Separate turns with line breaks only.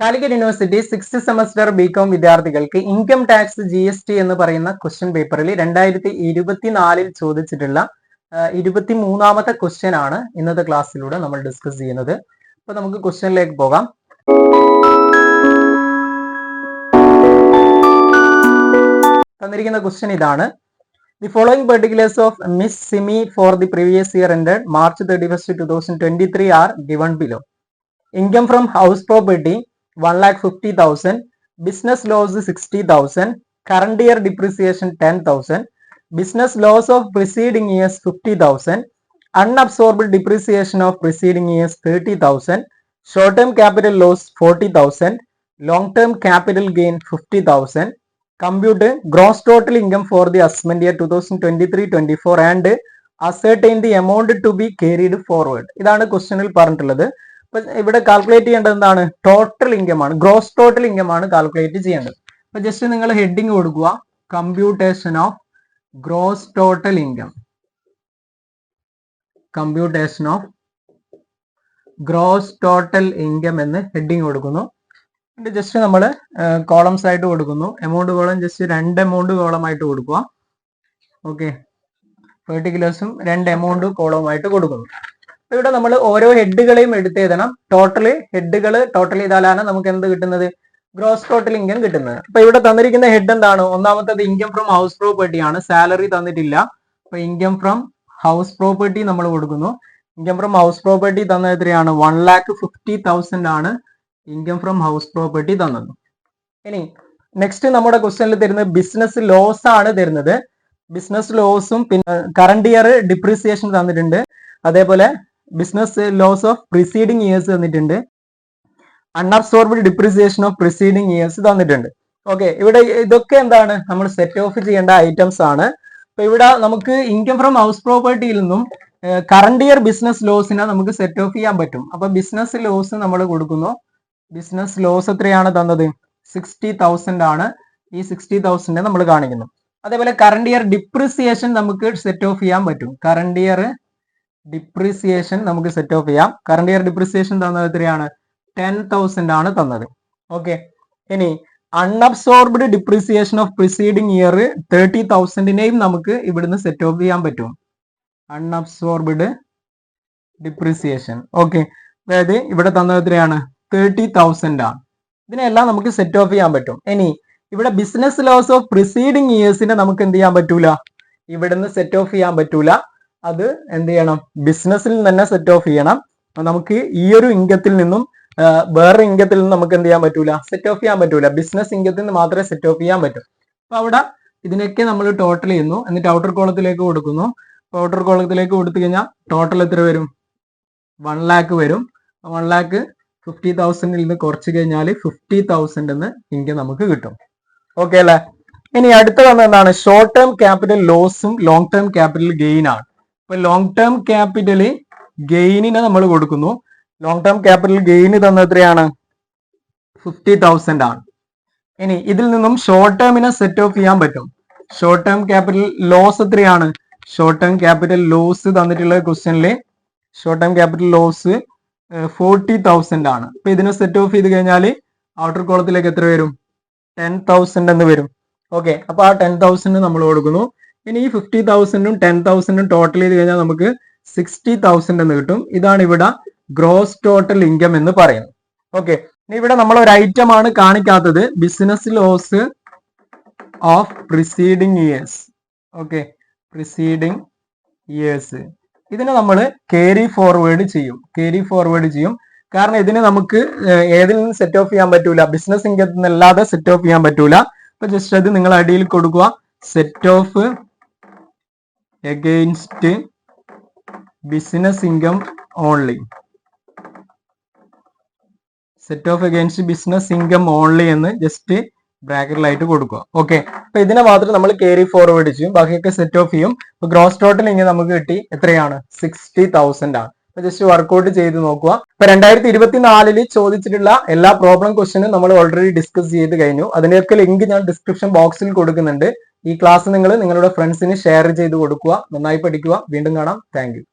Calicut university 6th semester BCom വിദ്യാർത്ഥികൾക്ക് income tax GST എന്ന് പറയുന്ന ക്വസ്റ്റ്യൻ പേപ്പറിൽ 2024 ചോദിച്ചിട്ടുള്ള 23ാമത്തെ ക്വസ്റ്റ്യൻ ആണ് ഇന്നത്തെ ക്ലാസ്സിലൂടെ നമ്മൾ ഡിസ്കസ് ചെയ്യുന്നത്. അപ്പൊ നമുക്ക് ക്വസ്റ്റ്യനിലേക്ക് പോകാം. തന്നിരിക്കുന്ന ക്വസ്റ്റ്യൻ ഇതാണ്. The following particulars of Miss Simi for the previous year ended March 31st, 2023 are given below. Income from house property 1,50,000, business loss 60,000, current year depreciation 10,000, business loss of preceding years 50,000, unabsorbed depreciation of preceding years 30,000, short-term capital loss 40,000, long-term capital gain 50,000. Compute gross total income for the assessment year 2023-24 and ascertain the amount to be carried forward. ഇതാണ് ക്വസ്റ്റ്യനിൽ പറഞ്ഞിട്ടുള്ളത്. അപ്പൊ ഇവിടെ calculate ചെയ്യേണ്ടത് എന്താണ്? Total income ആണ്, gross total income ആണ് calculate ചെയ്യേണ്ടത്. അപ്പൊ ജസ്റ്റ് നിങ്ങൾ ഹെഡിങ് കൊടുക്കുക, computation of gross total income. Computation of gross total income എന്ന് ഹെഡിങ് കൊടുക്കുന്നു. ജസ്റ്റ് നമ്മൾ കോളംസ് ആയിട്ട് കൊടുക്കുന്നു. Amount column just 2 amount column ആയിട്ട് കൊടുക്കുക. ഓക്കെ, പെർട്ടിക്കുലേഴ്സും 2 എമൗണ്ട് കോളമായിട്ട് കൊടുക്കുന്നു. ഇവിടെ നമ്മൾ ഓരോ ഹെഡുകളെയും എടുത്ത് എഴുതണം. ഹെഡുകൾ ടോട്ടൽ ചെയ്താലാണ് നമുക്ക് എന്ത് കിട്ടുന്നത്? ഗ്രോസ് ടോട്ടൽ ഇൻകം കിട്ടുന്നത്. അപ്പൊ ഇവിടെ തന്നിരിക്കുന്ന ഹെഡ് എന്താണ്? ഒന്നാമത്തത് ഇൻകം ഫ്രം ഹൗസ് പ്രോപ്പർട്ടി ആണ്. സാലറി തന്നിട്ടില്ല. അപ്പൊ ഇൻകം ഫ്രം ഹൗസ് പ്രോപ്പർട്ടി നമ്മൾ കൊടുക്കുന്നു. ഇൻകം ഫ്രം ഹൗസ് പ്രോപ്പർട്ടി തന്നത് എത്രയാണ്? 1,50,000 ആണ് ഇൻകം ഫ്രം ഹൗസ് പ്രോപ്പർട്ടി തന്നത്. ഇനി നെക്സ്റ്റ് നമ്മുടെ ക്വസ്റ്റ്യനിൽ തരുന്നത് ബിസിനസ് ലോസ് ആണ് തരുന്നത്. ബിസിനസ് ലോസും പിന്നെ കറണ്ട് ഇയർ ഡിപ്രീസിയേഷൻ തന്നിട്ടുണ്ട്. അതേപോലെ business loss of preceding years തന്നിട്ടുണ്ട്. Unabsorbed depreciation of preceding years തന്നിട്ടുണ്ട്. ഓക്കെ, ഇവിടെ ഇതൊക്കെ എന്താണ്? നമ്മൾ സെറ്റ് ഓഫ് ചെയ്യേണ്ട ഐറ്റംസ് ആണ്. അപ്പൊ ഇവിടെ നമുക്ക് ഇൻകം ഫ്രം ഹൗസ് പ്രോപ്പർട്ടിയിൽ നിന്നും കറണ്ട് ഇയർ ബിസിനസ് ലോസിനെ നമുക്ക് സെറ്റ് ഓഫ് ചെയ്യാൻ പറ്റും. അപ്പൊ ബിസിനസ് ലോസ് നമ്മൾ കൊടുക്കുന്നു. ബിസിനസ് ലോസ് എത്രയാണ് തന്നത്? 60,000 ആണ്. ഈ 60,000 നമ്മൾ കാണിക്കുന്നു. അതേപോലെ കറണ്ട് ഇയർ ഡിപ്രീസിയേഷൻ നമുക്ക് സെറ്റ് ഓഫ് ചെയ്യാൻ പറ്റും. കറണ്ട് ഇയർ ഡിപ്രീസിയേഷൻ നമുക്ക് സെറ്റ് ഓഫ് ചെയ്യാം. കറണ്ട് ഇയർ ഡിപ്രീസിയേഷൻ തന്നത് എത്രയാണ്? 10,000 ആണ് തന്നത്. ഓക്കെ, ഇനി unabsorbed depreciation of preceding year 30,000നെയും നമുക്ക് ഇവിടുന്ന് സെറ്റ് ഓഫ് ചെയ്യാൻ പറ്റും. Unabsorbed depreciation. ഓക്കെ, അതായത് ഇവിടെ തന്നത് എത്രയാണ്? 30,000 ആണ്. ഇതിനെല്ലാം നമുക്ക് സെറ്റ് ഓഫ് ചെയ്യാൻ പറ്റും. ഇനി ഇവിടെ ബിസിനസ് ലോസ് ഓഫ് പ്രിസീഡിങ് ഇയേഴ്സിനെ നമുക്ക് എന്ത് ചെയ്യാൻ പറ്റൂല? ഇവിടുന്ന് സെറ്റ് ഓഫ് ചെയ്യാൻ പറ്റൂല. അത് എന്ത് ചെയ്യണം? ബിസിനസ്സിൽ തന്നെ സെറ്റ് ഓഫ് ചെയ്യണം. നമുക്ക് ഈ ഒരു ഇൻകത്തിൽ നിന്നും വേറെ ഇൻകത്തിൽ നിന്നും നമുക്ക് എന്ത് ചെയ്യാൻ പറ്റൂല? സെറ്റ് ഓഫ് ചെയ്യാൻ പറ്റൂല. ബിസിനസ് ഇൻകത്തിൽ നിന്ന് മാത്രമേ സെറ്റ് ഓഫ് ചെയ്യാൻ പറ്റൂ. അപ്പൊ അവിടെ ഇതിനൊക്കെ നമ്മൾ ടോട്ടൽ ചെയ്യുന്നു. എന്നിട്ട് ഔട്ടർ കോളത്തിലേക്ക് കൊടുക്കുന്നു. ഔട്ടർ കോളത്തിലേക്ക് കൊടുത്തു കഴിഞ്ഞാൽ ടോട്ടൽ എത്ര വരും? 1 lakh വരും. 1,50,000 നിന്ന് കുറച്ച് കഴിഞ്ഞാൽ 50,000 എന്ന് ഇൻകം നമുക്ക് കിട്ടും. ഓക്കെ അല്ലെ? ഇനി അടുത്ത വന്നത് എന്താണ്? ഷോർട്ട് ടേം ക്യാപിറ്റൽ ലോസും ലോങ് ടേം ക്യാപിറ്റൽ ഗെയിൻ ആണ്. അപ്പൊ ലോങ് ടേം ക്യാപിറ്റൽ ഗെയിനിനെ നമ്മൾ കൊടുക്കുന്നു. ലോങ് ടേം ക്യാപിറ്റൽ ഗെയിന് തന്നത് എത്രയാണ്? 50,000 ആണ്. ഇനി ഇതിൽ നിന്നും ഷോർട്ട് ടേമിനെ സെറ്റ് ഓഫ് ചെയ്യാൻ പറ്റും. ഷോർട്ട് ടേം ക്യാപിറ്റൽ ലോസ് എത്രയാണ്? ഷോർട്ട് ടേം ക്യാപിറ്റൽ ലോസ് തന്നിട്ടുള്ള ക്വസ്റ്റ്യനിൽ ഷോർട്ട് ടേം ക്യാപിറ്റൽ ലോസ് 40,000 ആണ്. അപ്പൊ ഇതിനെ സെറ്റ് ഓഫ് ചെയ്ത് കഴിഞ്ഞാൽ ഔട്ടർ കോളത്തിലേക്ക് എത്ര വരും? 10,000 എന്ന് വരും. ഓക്കെ, അപ്പൊ ആ 10,000 നമ്മൾ കൊടുക്കുന്നു. ഇനി ഈ 50,000ഉം 10,000ഉം ടോട്ടൽ ചെയ്ത് കഴിഞ്ഞാൽ നമുക്ക് 60,000 എന്ന് കിട്ടും. ഇതാണ് ഇവിടെ ഗ്രോസ് ടോട്ടൽ ഇൻകം എന്ന് പറയുന്നത്. ഓക്കെ, ഇനി ഇവിടെ നമ്മൾ ഒരു ഐറ്റം ആണ് കാണിക്കാത്തത്, business loss of preceding years. Okay, preceding years ഇതിനെ നമ്മൾ ക്യാരി ഫോർവേഡ് ചെയ്യും. കാരണം ഇതിന് നമുക്ക് ഏതിൽ നിന്ന് സെറ്റ് ഓഫ് ചെയ്യാൻ പറ്റൂല? ബിസിനസ് ഇൻകത്തിൽ നിന്നല്ലാതെ സെറ്റ് ഓഫ് ചെയ്യാൻ പറ്റൂല. അപ്പൊ ജസ്റ്റ് അത് നിങ്ങൾ അടിയിൽ കൊടുക്കുക. Set of against business income only. Set of against business income only എന്ന് ജസ്റ്റ് ബ്രാക്കറ്റിലായിട്ട് കൊടുക്കുക. ഓക്കെ, അപ്പൊ ഇതിനെ മാത്രം നമ്മൾ ക്യാരി ഫോർവേഡ് ചെയ്യും, ബാക്കിയൊക്കെ സെറ്റ് ഓഫ് ചെയ്യും. അപ്പൊ ഗ്രോസ് ടോട്ടൽ ഇങ്ങനെ നമുക്ക് കിട്ടി. എത്രയാണ്? 60,000 ആണ്. അപ്പൊ ജസ്റ്റ് വർക്ക്ഔട്ട് ചെയ്ത് നോക്കുക. ഇപ്പൊ 2024 ചോദിച്ചിട്ടുള്ള എല്ലാ പ്രോബ്ലം ക്വസ്റ്റ്യനും നമ്മൾ ഓൾറെഡി ഡിസ്കസ് ചെയ്ത് കഴിഞ്ഞു. അതിന്റെയൊക്കെ ലിങ്ക് ഞാൻ ഡിസ്ക്രിപ്ഷൻ ബോക്സിൽ കൊടുക്കുന്നുണ്ട്. ഈ ക്ലാസ് നിങ്ങൾ നിങ്ങളുടെ ഫ്രണ്ട്സിന് ഷെയർ ചെയ്ത് കൊടുക്കുക. നന്നായി പഠിക്കുക. വീണ്ടും കാണാം. Thank you.